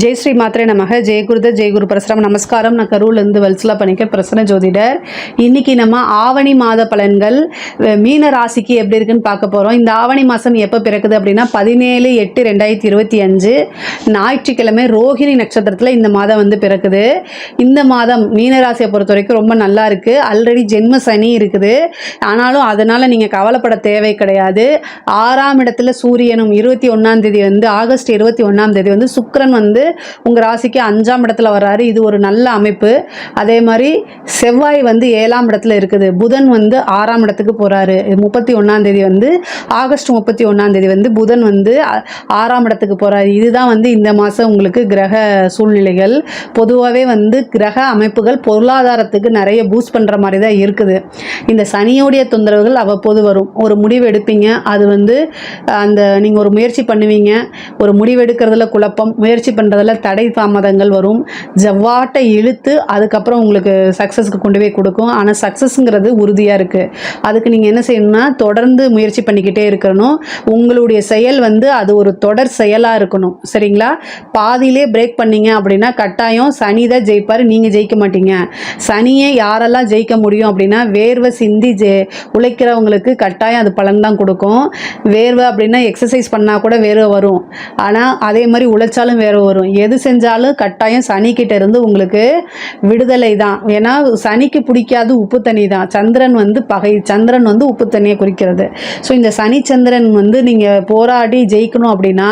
ஜெய் ஸ்ரீ மாத்திரை நமக ஜெய குருதர் ஜெய குரு பரசுராம் நமஸ்காரம். நான் கரூர்லேருந்து வல்சலா பண்ணிக்க பிரசன்ன ஜோதிடர். இன்னைக்கு நம்ம ஆவணி மாத பலன்கள் மீன ராசிக்கு எப்படி இருக்குன்னு பார்க்க போகிறோம். இந்த ஆவணி மாதம் எப்போ பிறக்குது அப்படின்னா 17/8/2025 ஞாயிற்றுக்கிழமை ரோஹிணி நட்சத்திரத்தில் இந்த மாதம் வந்து பிறக்குது. இந்த மாதம் மீன ராசியை பொறுத்த வரைக்கும் ரொம்ப நல்லா இருக்குது. ஆல்ரெடி ஜென்ம சனி இருக்குது, ஆனாலும் அதனால் நீங்கள் கவலைப்பட தேவை கிடையாது. 6ஆம் இடத்துல சூரியனும் 21ஆம் தேதி வந்து ஆகஸ்ட் 21ஆம் தேதி வந்து சுக்கிரன் வந்து உங்கள் ராசிக்கு 5ஆம் இடத்துல வர்றாரு. இது ஒரு நல்ல அமைப்பு. அதே மாதிரி செவ்வாய் வந்து 7ஆம் இடத்துல இருக்குது. புதன் வந்து 6ஆம் இடத்துக்கு போகிறாரு. 31ஆம் தேதி வந்து ஆகஸ்ட் 31ஆம் தேதி வந்து புதன் வந்து 6ஆம் இடத்துக்கு போகிறாரு. இதுதான் வந்து இந்த மாதம் உங்களுக்கு கிரக சூழ்நிலைகள். பொதுவாகவே வந்து கிரக அமைப்புகள் பொருளாதாரத்துக்கு நிறைய பூஸ்ட் பண்ணுற மாதிரி தான் இருக்குது. இந்த சனியோடைய தொந்தரவுகள் அவ்வப்போது வரும். ஒரு முடிவு எடுப்பீங்க, அது வந்து அந்த நீங்கள் ஒரு முயற்சி பண்ணுவீங்க, ஒரு முடிவு எடுக்கிறதுல குழப்பம், முயற்சி பண்ணுறதுல தடை தாமதங்கள் வரும். ஜவ்வாட்டை இழுத்து அதுக்கப்புறம் உங்களுக்கு சக்ஸஸ்க்கு கொண்டு போய் கொடுக்கும். ஆனால் சக்ஸஸ்ங்கிறது உறுதியாக இருக்குது. அதுக்கு நீங்கள் என்ன செய்யணும்னா தொடர்ந்து முயற்சி பண்ணிக்கிட்டே இருக்கணும். உங்களுடைய செயல் வந்து அது ஒரு தொடர் செயலாக இருக்கணும். சரிங்களா? பாதியிலே பிரேக் பண்ணீங்க அப்படின்னா கட்டாயம் சனி தான் ஜெயிப்பார், நீங்கள் ஜெயிக்க மாட்டீங்க. சனியை யாரெல்லாம் ஜெயிக்க முடியும் அப்படின்னா வேர்வை சிந்தி உழைக்கிறவங்களுக்கு கட்டாயம் அது பலன் தான் கொடுக்கும். வேர்வை அப்படின்னா எக்ஸசைஸ் பண்ணால் கூட வேர்வை வரும், ஆனால் அதே மாதிரி உழைச்சாலும் வேர்வை வரும். எது செஞ்சாலும் கட்டாயம் சனிக்கிட்ட இருந்து உங்களுக்கு விடுதலை தான். ஏன்னா சனிக்கு பிடிக்காது உப்பு தண்ணி தான். சந்திரன் வந்து பகை, சந்திரன் வந்து உப்பு தண்ணியை குறிக்கிறது. ஸோ இந்த சனி சந்திரன் வந்து நீங்கள் போராடி ஜெயிக்கணும் அப்படின்னா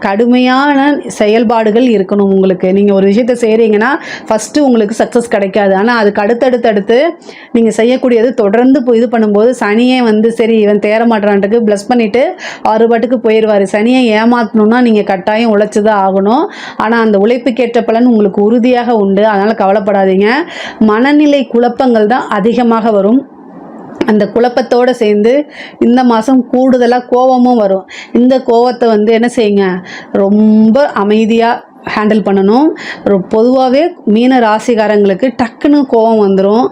கடுமையான செயல்பாடுகள் இருக்கணும். உங்களுக்கு நீங்கள் ஒரு விஷயத்தை செய்கிறீங்கன்னா ஃபஸ்ட்டு உங்களுக்கு சக்ஸஸ் கிடைக்காது, ஆனால் அதுக்கு அடுத்தடுத்து நீங்கள் செய்யக்கூடியது தொடர்ந்து இது பண்ணும்போது சனியே வந்து சரி இவன் தேர மாட்டான்ட்டுக்கு ப்ளஸ் பண்ணிவிட்டு அவர் பாட்டுக்கு போயிடுவார். சனியை ஏமாற்றணும்னா நீங்கள் கட்டாயம் உழைச்சி தான் ஆகணும். ஆனால் அந்த உழைப்புக்கேற்ற பலன் உங்களுக்கு உறுதியாக உண்டு. அதனால் கவலைப்படாதீங்க. மனநிலை குழப்பங்கள் தான் அதிகமாக வரும். அந்த குழப்பத்தோடு சேர்ந்து இந்த மாதம் கூடுதலாக கோபமும் வரும். இந்த கோபத்தை வந்து என்ன செய்யுங்க, ரொம்ப அமைதியாக ஹேண்டில் பண்ணணும். பொதுவாகவே மீன ராசிக்காரங்களுக்கு டக்குன்னு கோபம் வந்துடும்.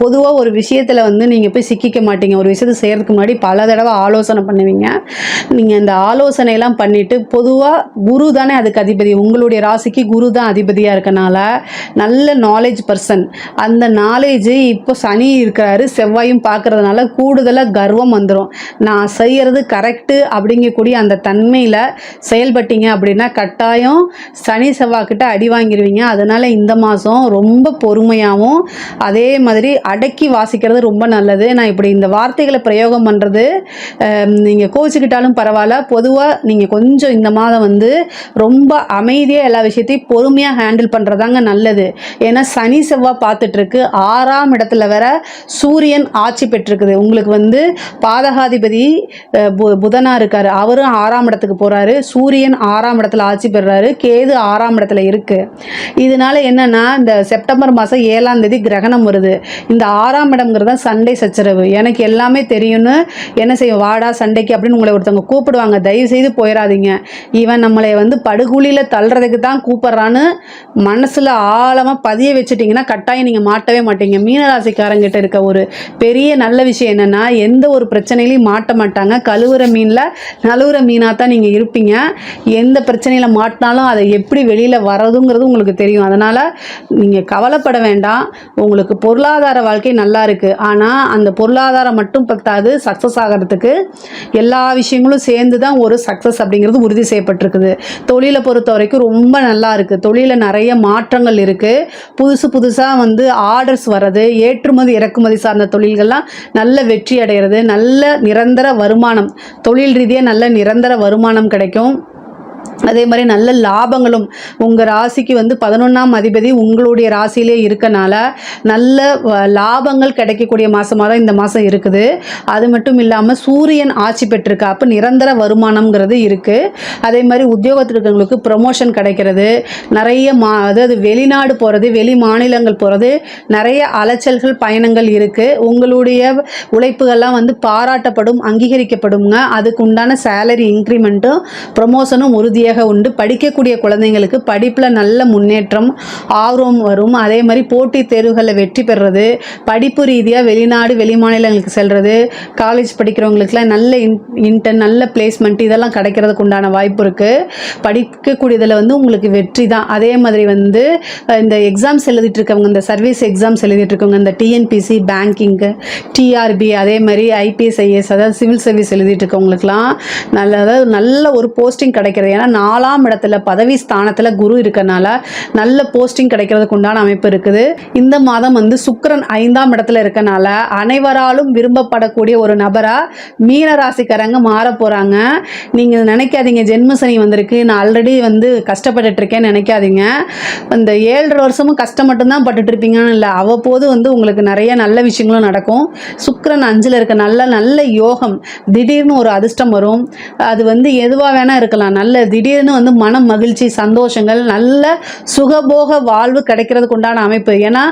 பொதுவாக ஒரு விஷயத்தில் வந்து நீங்கள் போய் சிக்கிக்க மாட்டீங்க. ஒரு விஷயத்தை செய்கிறதுக்கு முன்னாடி பல தடவை ஆலோசனை பண்ணுவீங்க. நீங்கள் இந்த ஆலோசனையெல்லாம் பண்ணிவிட்டு பொதுவாக குரு தானே அதுக்கு அதிபதி, உங்களுடைய ராசிக்கு குரு தான் அதிபதியாக இருக்கனால நல்ல நாலேஜ் பர்சன். அந்த நாலேஜு இப்போ சனி இருக்கிறாரு, செவ்வாயும் பார்க்குறதுனால கூடுதலாக கர்வம் வந்துடும். நான் செய்கிறது கரெக்டு அப்படிங்கக்கூடிய அந்த தன்மையில் செயல்பட்டீங்க அப்படின்னா கட்டாயம் சனி செவ்வாய்க்கிட்ட அடி வாங்கிடுவீங்க. அதனால் இந்த மாதம் ரொம்ப பொறுமையாகவும் அதே மாதிரி அடக்கி வாசிக்கிறது ரொம்ப நல்லது. நான் இப்படி இந்த வார்த்தைகளை பிரயோகம் பண்ணுறது நீங்கள் கோச்சிக்கிட்டாலும் பரவாயில்ல. பொதுவாக நீங்கள் கொஞ்சம் இந்த மாதம் வந்து ரொம்ப அமைதியாக எல்லா விஷயத்தையும் பொறுமையாக ஹேண்டில் பண்ணுறதாங்க நல்லது. ஏன்னா சனி செவ்வாய் பார்த்துட்ருக்கு. 6ஆம் இடத்துல வேற சூரியன் ஆட்சி பெற்றிருக்குது. உங்களுக்கு வந்து பாதகாதிபதி புதனாக இருக்கார், அவரும் 6ஆம் இடத்துக்கு போகிறாரு. சூரியன் 6ஆம் இடத்துல ஆட்சி பெறுறாரு. கேது 6ஆம் இடத்துல இருக்குது. இதனால என்னென்னா இந்த செப்டம்பர் மாதம் 7ஆம் தேதி கிரகணம் வருது. இந்த 6ஆம் இடம்ங்கிறது தான் சண்டை சச்சரவு. எனக்கு எல்லாமே தெரியும்னு என்ன செய்யும், வாடா சண்டைக்கு அப்படின்னு உங்களை ஒருத்தவங்க கூப்பிடுவாங்க. தயவுசெய்து போயிடாதீங்க. இவன் நம்மளை வந்து படுகொலியில் தள்ளுறதுக்கு தான் கூப்பிட்றான்னு மனசில் ஆழமாக பதிய வச்சுட்டிங்கன்னா கட்டாயம் நீங்கள் மாட்டவே மாட்டீங்க. மீனராசிக்காரங்கிட்ட இருக்க ஒரு பெரிய நல்ல விஷயம் என்னென்னா எந்த ஒரு பிரச்சனையிலையும் மாட்ட மாட்டாங்க. கழுவுற மீனில் நழுவுற மீனாக தான் நீங்கள் இருப்பீங்க. எந்த பிரச்சனையில் மாட்டினாலும் அதை எப்படி வெளியில் வர்றதுங்கிறது உங்களுக்கு தெரியும். அதனால் நீங்கள் கவலைப்பட வேண்டாம். உங்களுக்கு பொருளாதார வாழ்க்கை நல்லா இருக்குது, ஆனால் அந்த பொருளாதாரம் மட்டும் பத்தாது. சக்ஸஸ் ஆகிறதுக்கு எல்லா விஷயங்களும் சேர்ந்து தான் ஒரு சக்ஸஸ் அப்படிங்கிறது உறுதி செய்யப்பட்டிருக்குது. தொழிலை பொறுத்த வரைக்கும் ரொம்ப நல்லா இருக்குது. தொழிலில் நிறைய மாற்றங்கள் இருக்குது. புதுசாக வந்து ஆர்டர்ஸ் வர்றது, ஏற்றுமதி இறக்குமதி சார்ந்த தொழில்கள்லாம் நல்ல வெற்றி அடைகிறது. நல்ல நிரந்தர வருமானம், தொழில் ரீதியாக நல்ல நிரந்தர வருமானம் கிடைக்கும். அதே மாதிரி நல்ல லாபங்களும். உங்கள் ராசிக்கு வந்து 11ஆம் அதிபதி உங்களுடைய ராசியிலே இருக்கனால நல்ல லாபங்கள் கிடைக்கக்கூடிய மாதமாக தான் இந்த மாதம் இருக்குது. அது மட்டும் இல்லாமல் சூரியன் ஆட்சி பெற்றிருக்கு. அப்போ நிரந்தர வருமானம்ங்கிறது இருக்குது. அதே மாதிரி உத்தியோகத்தில் இருக்கிறவங்களுக்கு ப்ரமோஷன் கிடைக்கிறது. நிறைய அதாவது வெளிநாடு போகிறது, வெளி மாநிலங்கள் போகிறது, நிறைய அலைச்சல்கள் பயணங்கள் இருக்குது. உங்களுடைய உழைப்புகள்லாம் வந்து பாராட்டப்படும், அங்கீகரிக்கப்படுங்க. அதுக்கு உண்டான சேலரி இன்க்ரிமெண்ட்டும் ப்ரமோஷனும் உறுதியாக உண்டு. படிக்கக்கூடிய குழந்தைங்களுக்கு படிப்பில் நல்ல முன்னேற்றம், ஆர்வம் வரும். அதே மாதிரி போட்டித் தேர்வுகளில் வெற்றி பெறுறது, படிப்பு ரீதியாக வெளிநாடு வெளிமாநிலங்களுக்கு செல்வது, காலேஜ் படிக்கிறவங்களுக்குலாம் நல்ல இன்டர்ன் நல்ல பிளேஸ்மெண்ட் இதெல்லாம் கிடைக்கிறதுக்கு உண்டான வாய்ப்பு இருக்குது. படிக்கக்கூடியதில் வந்து உங்களுக்கு வெற்றி தான். அதே மாதிரி வந்து இந்த எக்ஸாம்ஸ் எழுதிட்டு இருக்கவங்க, இந்த சர்வீஸ் எக்ஸாம்ஸ் எழுதிட்டு இருக்கவங்க, இந்த டிஎன்பிசி, பேங்கிங்கு, டிஆர்பி, அதே மாதிரி ஐபிஎஸ், ஐஏஎஸ், அதாவது சிவில் சர்வீஸ் எழுதிட்டு இருக்கவங்களுக்குலாம் நல்ல ஒரு போஸ்டிங் கிடைக்கிறது. ஏன்னா 4ஆம் இடத்துல பதவி ஸ்தானத்தில் குரு இருக்கனால நல்ல போஸ்டிங் கிடைக்கிறதுக்கு உண்டான அமைப்பு இருக்குது. இந்த மாதம் வந்து சுக்கிரன் 5ஆம் இடத்துல இருக்கனால அனைவராலும் விரும்பப்படக்கூடிய ஒரு நபராக மீன ராசிக்காரங்க மாற போகிறாங்க. நீங்கள் நினைக்காதீங்க ஜென்ம சனி வந்திருக்கு, நான் ஆல்ரெடி வந்து கஷ்டப்பட்டுட்டு இருக்கேன்னு நினைக்காதீங்க. இந்த 7.5 வருஷமும் கஷ்டம் மட்டும்தான் பட்டுட்டு இருப்பீங்கன்னு இல்லை, அவ்வப்போது வந்து உங்களுக்கு நிறைய நல்ல விஷயங்களும் நடக்கும். சுக்கிரன் 5ல் இருக்க நல்ல யோகம், திடீர்னு ஒரு அதிர்ஷ்டம் வரும். அது வந்து எதுவாக வேணால் இருக்கலாம். நல்ல திடீர்னு வந்து மனம் மகிழ்ச்சி, சந்தோஷங்கள், நல்ல சுகபோக வாழ்வு கிடைக்கிறதுக்கு உண்டான அமைப்பு. ஏன்னா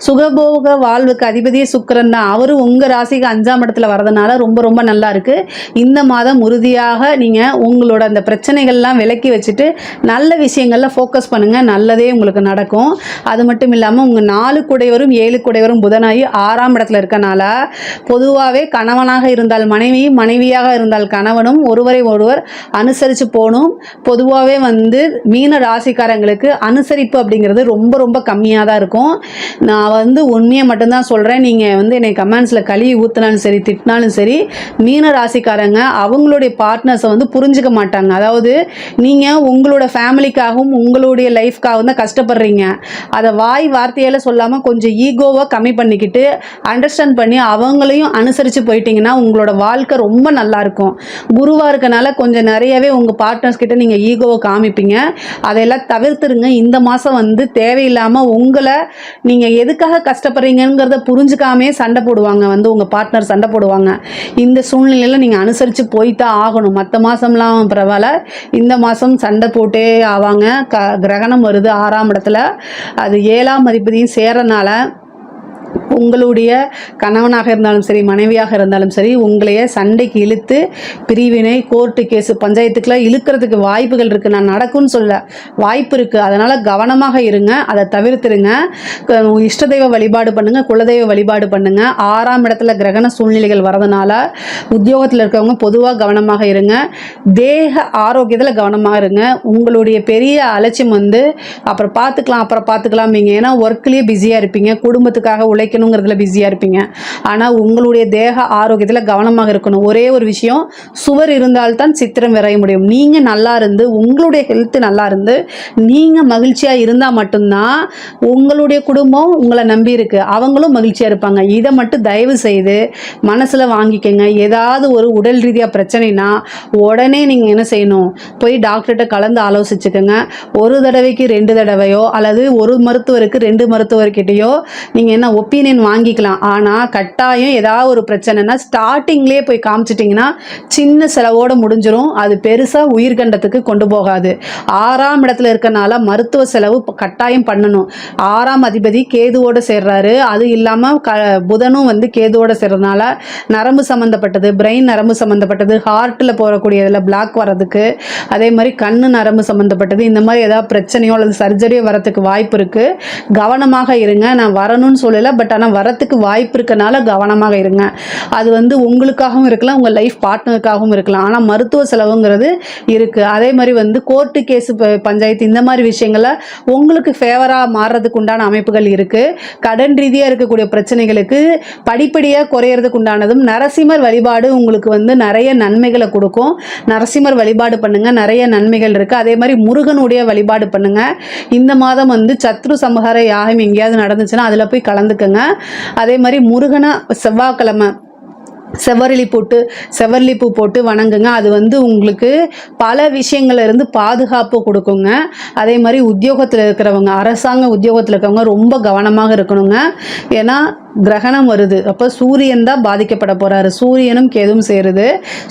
சுகபோக வாழ்வுக்கு அதிபதியே சுக்கிரன் தான். அவரும் உங்கள் ராசிக்கு 5ஆம் இடத்துல வரதுனால ரொம்ப நல்லா இருக்குது. இந்த மாதம் உறுதியாக நீங்கள் உங்களோட அந்த பிரச்சனைகள்லாம் விலக்கி வச்சுட்டு நல்ல விஷயங்களில் ஃபோக்கஸ் பண்ணுங்கள், நல்லதே உங்களுக்கு நடக்கும். அது மட்டும் இல்லாமல் உங்கள் 4 குடைவரும் 7 குடைவரும் புதனாகி 6ஆம் இடத்துல இருக்கனால பொதுவாகவே கணவனாக இருந்தால் மனைவியும், மனைவியாக இருந்தால் கணவனும் ஒருவர் அனுசரித்து போகணும். பொதுவாகவே வந்து மீன ராசிக்காரங்களுக்கு அனுசரிப்பு அப்படிங்கிறது ரொம்ப கம்மியாக தான் இருக்கும். நான் வந்து உண்மையை மட்டும்தான் சொல்கிறேன். நீங்கள் வந்து என்னை கமெண்ட்ஸில் கழுவி ஊற்றினாலும் சரி, திட்டினாலும் சரி, மீன ராசிக்காரங்க அவங்களுடைய பார்ட்னர்ஸை வந்து புரிஞ்சுக்க மாட்டாங்க. அதாவது நீங்கள் உங்களோட ஃபேமிலிக்காகவும் உங்களுடைய லைஃப்காகவும் தான் கஷ்டப்படுறீங்க. அதை வாய் வார்த்தையால் சொல்லாமல் கொஞ்சம் ஈகோவை கம்மி பண்ணிக்கிட்டு அண்டர்ஸ்டாண்ட் பண்ணி அவங்களையும் அனுசரித்து போயிட்டீங்கன்னா உங்களோட வாழ்க்கை ரொம்ப நல்லாயிருக்கும். குருவாக இருக்கனால கொஞ்சம் நிறையவே உங்கள் பார்ட்னர்ஸ் கிட்ட நீங்கள் ஈகோவை காமிப்பீங்க. அதையெல்லாம் தவிர்த்துருங்க. இந்த மாதம் வந்து தேவையில்லாமல் உங்களை நீங்கள் எதுக்காக கஷ்டப்படுறீங்கிறத புரிஞ்சுக்காமே சண்டை போடுவாங்க, வந்து உங்கள் பார்ட்னர் சண்டை போடுவாங்க. இந்த சூழ்நிலையில் நீங்கள் அனுசரித்து போய்தான் ஆகணும். மற்ற மாதம்லாம் பரவாயில்ல, இந்த மாதம் சண்டை போட்டே ஆவாங்க. கிரகணம் வருது 6ஆம் இடத்துல, அது 7ஆம் அதிபதியும் சேரனால உங்களுடைய கணவனாக இருந்தாலும் சரி, மனைவியாக இருந்தாலும் சரி, உங்களைய சண்டைக்கு இழுத்து பிரிவினை, கோர்ட்டு கேஸு, பஞ்சாயத்துக்குலாம் இழுக்கிறதுக்கு வாய்ப்புகள் இருக்குது. நான் நடக்கும்னு சொல்ல வாய்ப்பு இருக்குது. அதனால் கவனமாக இருங்க, அதை தவிர்த்துருங்க. இஷ்ட தெய்வ வழிபாடு பண்ணுங்கள், குலதெய்வ வழிபாடு பண்ணுங்கள். 6ஆம் இடத்துல கிரகண சூழ்நிலைகள் வரதுனால உத்தியோகத்தில் இருக்கவங்க பொதுவாக கவனமாக இருங்க. தேக ஆரோக்கியத்தில் கவனமாக இருங்க. உங்களுடைய பெரிய அலட்சியம் வந்து அப்புறம் பார்த்துக்கலாம். நீங்கள் ஏன்னா ஒர்க்லேயே பிஸியாக இருப்பீங்க, குடும்பத்துக்காக உழைக்கணுங்கிறதுல பிஸியாக இருப்பீங்க. ஆனால் உங்களுடைய தேக ஆரோக்கியத்தில் கவனமாக இருக்கணும். ஒரே ஒரு விஷயம், சுவர் இருந்தால்தான் சித்திரம் வரைய முடியும். நீங்கள் நல்லா இருந்து, உங்களுடைய ஹெல்த் நல்லா இருந்து, நீங்கள் மகிழ்ச்சியாக இருந்தால் மட்டும்தான் உங்களுடைய குடும்பம் உங்களை நம்பி இருக்கு, அவங்களும் மகிழ்ச்சியாக இருப்பாங்க. இதை மட்டும் தயவு செய்து மனசில் வாங்கிக்கங்க. ஏதாவது ஒரு உடல் ரீதியாக பிரச்சனைனா உடனே நீங்கள் என்ன செய்யணும், போய் டாக்டர்கிட்ட கலந்து ஆலோசிச்சுக்கோங்க. ஒரு தடவைக்கு 2 தடவையோ அல்லது ஒரு மருத்துவருக்கு 2 மருத்துவர்கிட்டையோ நீங்கள் என்ன ஒப்பீனியன் வாங்கிக்கலாம். ஆனால் கட்டாயம் ஏதாவது ஒரு பிரச்சனைனா ஸ்டார்டிங்லேயே போய் காமிச்சிட்டிங்கன்னா சின்ன செலவோடு முடிஞ்சிடும். அது பெருசாக உயிர்கண்டத்துக்கு கொண்டு போகாது. 6ஆம் இடத்துல இருக்கனால மருத்துவ செலவு கட்டாயம் பண்ணணும். 6ஆம் அதிபதி கேதுவோடு சேர்றாரு. அது இல்லாமல் புதனும் வந்து கேதுவோடு சேர்றதுனால நரம்பு சம்மந்தப்பட்டது, பிரெயின் நரம்பு சம்மந்தப்பட்டது, ஹார்ட்டில் போகக்கூடிய இதில் பிளாக் வர்றதுக்கு, அதே மாதிரி கண்ணு நரம்பு சம்மந்தப்பட்டது, இந்த மாதிரி ஏதாவது பிரச்சனையோ அல்லது சர்ஜரியோ வரத்துக்கு வாய்ப்பு இருக்குது. கவனமாக இருங்க. நான் வரணும்னு சொல்லலை, பட் ஆனால் வரத்துக்கு வாய்ப்பு இருக்கனால கவனமாக இருங்க. அது வந்து உங்களுக்காகவும் இருக்கலாம், உங்கள் லைஃப் பார்ட்னருக்காகவும் இருக்கலாம். ஆனால் மருத்துவ செலவுங்கிறது இருக்குது. அதே மாதிரி வந்து கோர்ட்டு கேஸு, பஞ்சாயத்து, இந்த மாதிரி விஷயங்களில் உங்களுக்கு ஃபேவராக மாறுறதுக்கு உண்டான அமைப்புகள் இருக்குது. கடன் ரீதியாக இருக்கக்கூடிய பிரச்சனைகளுக்கு படிப்படியாக குறையிறதுக்கு உண்டானதும் நரசிம்மர் வழிபாடு உங்களுக்கு வந்து நிறைய நன்மைகளை கொடுக்கும். நரசிம்மர் வழிபாடு பண்ணுங்கள், நிறைய நன்மைகள் இருக்குது. அதே மாதிரி முருகனுடைய வழிபாடு பண்ணுங்கள். இந்த மாதம் வந்து சத்ரு சமஹார யாகம் எங்கேயாவது நடந்துச்சுன்னா அதில் போய் கலந்துக்கங்க. அதே மாதிரி முருகனை செவ்வாய்க்கிழமை செவ்வரளி பூ போட்டு வணங்குங்க. அது வந்து உங்களுக்கு பல விஷயங்கள்ல இருந்து பாதுகாப்பு கொடுக்குங்க. அதே மாதிரி உத்தியோகத்தில் இருக்கிறவங்க, அரசாங்க உத்தியோகத்தில் இருக்கிறவங்க ரொம்ப கவனமாக இருக்கணுங்க. ஏன்னா கிரகணம் வருது. அப்போ சூரியன் தான் பாதிக்கப்பட போகிறாரு. சூரியனும் கேதுவும் சேருது.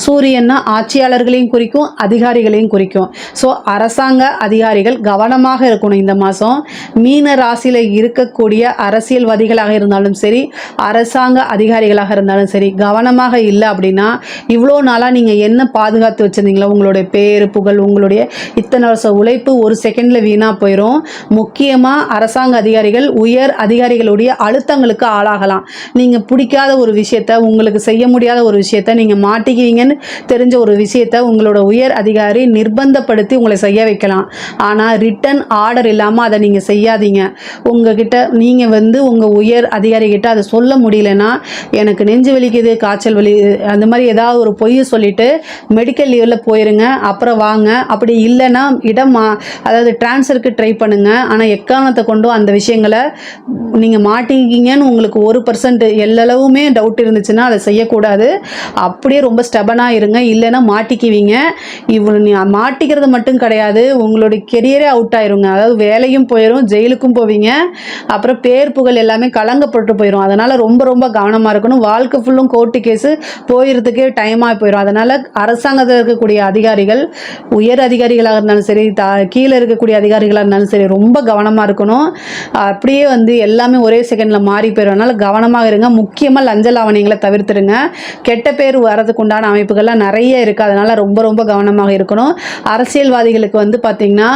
சூரியன்னா ஆட்சியாளர்களையும் குறிக்கும், அதிகாரிகளையும் குறிக்கும். ஸோ அரசாங்க அதிகாரிகள் கவனமாக இருக்கணும் இந்த மாதம். மீன ராசியில் இருக்கக்கூடிய அரசியல்வாதிகளாக இருந்தாலும் சரி, அரசாங்க அதிகாரிகளாக இருந்தாலும் சரி, கவனமாக இல்லை அப்படின்னா இவ்வளோ நாளாக நீங்கள் என்ன பாதுகாத்து வச்சுருந்தீங்களோ உங்களுடைய பேர் புகழ், உங்களுடைய இத்தனை வருஷம் உழைப்பு ஒரு செகண்டில் வீணாக போயிடும். முக்கியமாக அரசாங்க அதிகாரிகள் உயர் அதிகாரிகளுடைய அழுத்தங்களுக்கு ஆளாகலாம். நீங்கள் பிடிக்காத ஒரு விஷயத்த, உங்களுக்கு செய்ய முடியாத ஒரு விஷயத்த, நீங்கள் மாட்டிக்குவீங்கன்னு தெரிஞ்ச ஒரு விஷயத்த உங்களோட உயர் அதிகாரி நிர்பந்தப்படுத்தி உங்களை செய்ய வைக்கலாம். ஆனால் ரிட்டன் ஆர்டர் இல்லாமல் அதை நீங்கள் செய்யாதீங்க. உங்ககிட்ட நீங்கள் உங்கள் உயர் அதிகாரிகிட்ட அதை சொல்ல முடியலன்னா, எனக்கு நெஞ்சு வலிக்குது, காய்ச்சல் வலி, அந்த மாதிரி ஏதாவது ஒரு பொய்யை சொல்லிவிட்டு மெடிக்கல் லீவில் போயிருங்க, அப்புறம் வாங்க. அப்படி இல்லைன்னா அதாவது ட்ரான்ஸ்ஃபருக்கு ட்ரை பண்ணுங்கள். ஆனால் எக்காரணத்தை கொண்டும் அந்த விஷயங்களை நீங்கள் மாட்டிக்கிங்கன்னு உங்களுக்கு 1% எல்லளவுமே டவுட் இருந்துச்சுன்னா அதை செய்யக்கூடாது. அப்படியே ரொம்ப ஸ்டபனாக இருங்க, இல்லைன்னா மாட்டிக்குவீங்க. மாட்டிக்கிறது மட்டும் கிடையாது, உங்களுடைய கெரியரே அவுட் ஆயிருங்க. அதாவது வேலையும் போயிடும், ஜெயிலுக்கும் போவீங்க, அப்புறம் பேர் புகழ் எல்லாமே கலங்கப்பட்டு போயிடும். அதனால் ரொம்ப ரொம்ப கவனமாக இருக்கணும். வாழ்க்கை ஃபுல்லும் கோர்ட்டு கேஸு போயிடுறதுக்கே டைமாக போயிடும். அதனால் அரசாங்கத்தில் இருக்கக்கூடிய அதிகாரிகள், உயர் அதிகாரிகளாக இருந்தாலும் சரி, கீழே இருக்கக்கூடிய அதிகாரிகளாக இருந்தாலும் சரி, ரொம்ப கவனமாக இருக்கணும். அப்படியே எல்லாமே ஒரே செகண்டில் மாறி போயிடும். அதனால் கவனமாக இருங்க. முக்கியமாக லஞ்ச லாவணியங்களை தவிர்த்துடுங்க. கெட்ட பேர் வரதுக்கு உண்டான அமைப்புகள்லாம் நிறைய இருக்குது. அதனால் ரொம்ப ரொம்ப கவனமாக இருக்கணும். அரசியல்வாதிகளுக்கு பார்த்திங்கன்னா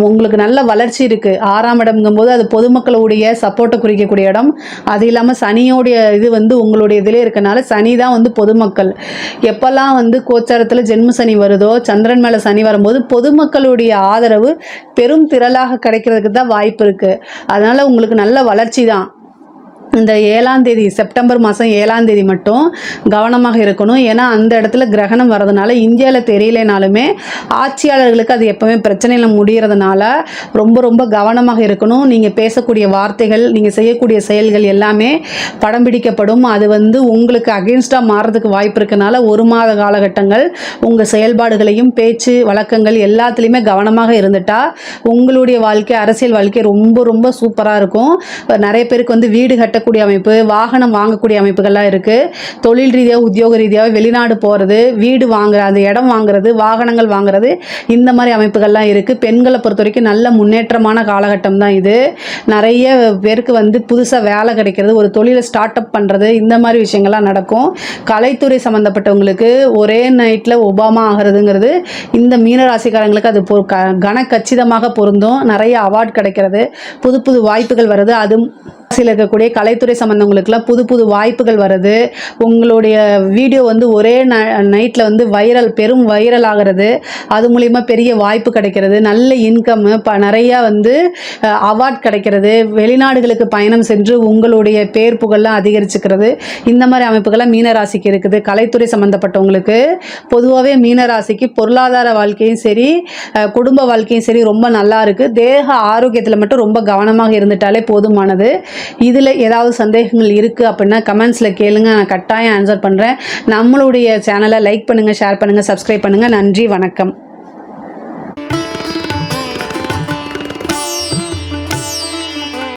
உங்களுக்கு நல்ல வளர்ச்சி இருக்குது. 6ஆம் இடம்ங்கும்போது அது பொதுமக்களுடைய சப்போர்ட்டை குறிக்கக்கூடிய இடம். அது இல்லாமல் சனியோடைய இது உங்களுடைய இதிலே இருக்கனால சனி தான் பொதுமக்கள். எப்போல்லாம் கோச்சாரத்தில் ஜென்ம சனி வருதோ, சந்திரன் மேலே சனி வரும்போது பொதுமக்களுடைய ஆதரவு பெரும் திரளாக கிடைக்கிறதுக்கு தான் வாய்ப்பு இருக்குது. அதனால் உங்களுக்கு நல்ல வளர்ச்சி தான். இந்த 7ஆம் தேதி, செப்டம்பர் மாதம் 7ஆம் தேதி மட்டும் கவனமாக இருக்கணும். ஏன்னா அந்த இடத்துல கிரகணம் வரதுனால இந்தியாவில் தெரியலனாலுமே ஆட்சியாளர்களுக்கு அது எப்போவுமே பிரச்சனையில் முடிகிறதுனால ரொம்ப ரொம்ப கவனமாக இருக்கணும். நீங்கள் பேசக்கூடிய வார்த்தைகள், நீங்கள் செய்யக்கூடிய செயல்கள் எல்லாமே படம் பிடிக்கப்படும். அது உங்களுக்கு அகெயின்ஸ்டாக மாறுறதுக்கு வாய்ப்பு இருக்கனால 1 மாத காலகட்டங்கள் உங்கள் செயல்பாடுகளையும் பேச்சு வழக்கங்கள் எல்லாத்துலேயுமே கவனமாக இருந்துட்டா உங்களுடைய வாழ்க்கை, அரசியல் வாழ்க்கை ரொம்ப ரொம்ப சூப்பராக இருக்கும். நிறைய பேருக்கு வீடு கட்ட கூடிய அமைப்பு, வாகனம் வாங்கக்கூடிய அமைப்புகள்லாம் இருக்குது. தொழில் ரீதியாக, உத்தியோக ரீதியாக வெளிநாடு போகிறது, வீடு வாங்குறது, அந்த இடம் வாங்குறது, வாகனங்கள் வாங்குறது, இந்த மாதிரி அமைப்புகள்லாம் இருக்குது. பெண்களை பொறுத்த வரைக்கும் நல்ல முன்னேற்றமான காலகட்டம் தான் இது. நிறைய பேருக்கு புதுசாக வேலை கிடைக்கிறது, ஒரு தொழிலை ஸ்டார்ட் அப் பண்ணுறது, இந்த மாதிரி விஷயங்கள்லாம் நடக்கும். கலைத்துறை சம்மந்தப்பட்டவங்களுக்கு ஒரே நைட்டில் ஒபாமா ஆகிறதுங்கிறது இந்த மீனராசிக்காரங்களுக்கு அது கனக்கச்சிதமாக பொருந்தும். நிறைய அவார்ட் கிடைக்கிறது, புது புது வாய்ப்புகள் வருது. அது இருக்கக்கூடிய கலைத்துறை சம்பந்தவங்களுக்குலாம் புது புது வாய்ப்புகள் வருது. உங்களுடைய வீடியோ ஒரே நைட்டில் வைரல், பெரும் வைரல் ஆகிறது. அது மூலிமா பெரிய வாய்ப்பு கிடைக்கிறது, நல்ல இன்கம், நிறையா அவார்ட் கிடைக்கிறது, வெளிநாடுகளுக்கு பயணம் சென்று உங்களுடைய பேர் புகழ்லாம் அதிகரிச்சுக்கிறது. இந்த மாதிரி அமைப்புகள்லாம் மீனராசிக்கு இருக்குது. கலைத்துறை சம்மந்தப்பட்டவங்களுக்கு பொதுவாகவே மீனராசிக்கு பொருளாதார வாழ்க்கையும் சரி, குடும்ப வாழ்க்கையும் சரி ரொம்ப நல்லா இருக்குது. தேக ஆரோக்கியத்தில் மட்டும் ரொம்ப கவனமாக இருந்துட்டாலே போதுமானது. இதில் ஏதாவது சந்தேகங்கள் இருக்குது அப்படின்னா கமெண்ட்ஸில் கேளுங்க, நான் கட்டாயம் ஆன்சர் பண்ணுறேன். நம்மளுடைய சேனலை லைக் பண்ணுங்கள், ஷேர் பண்ணுங்கள், சப்ஸ்கிரைப் பண்ணுங்கள். நன்றி, வணக்கம்.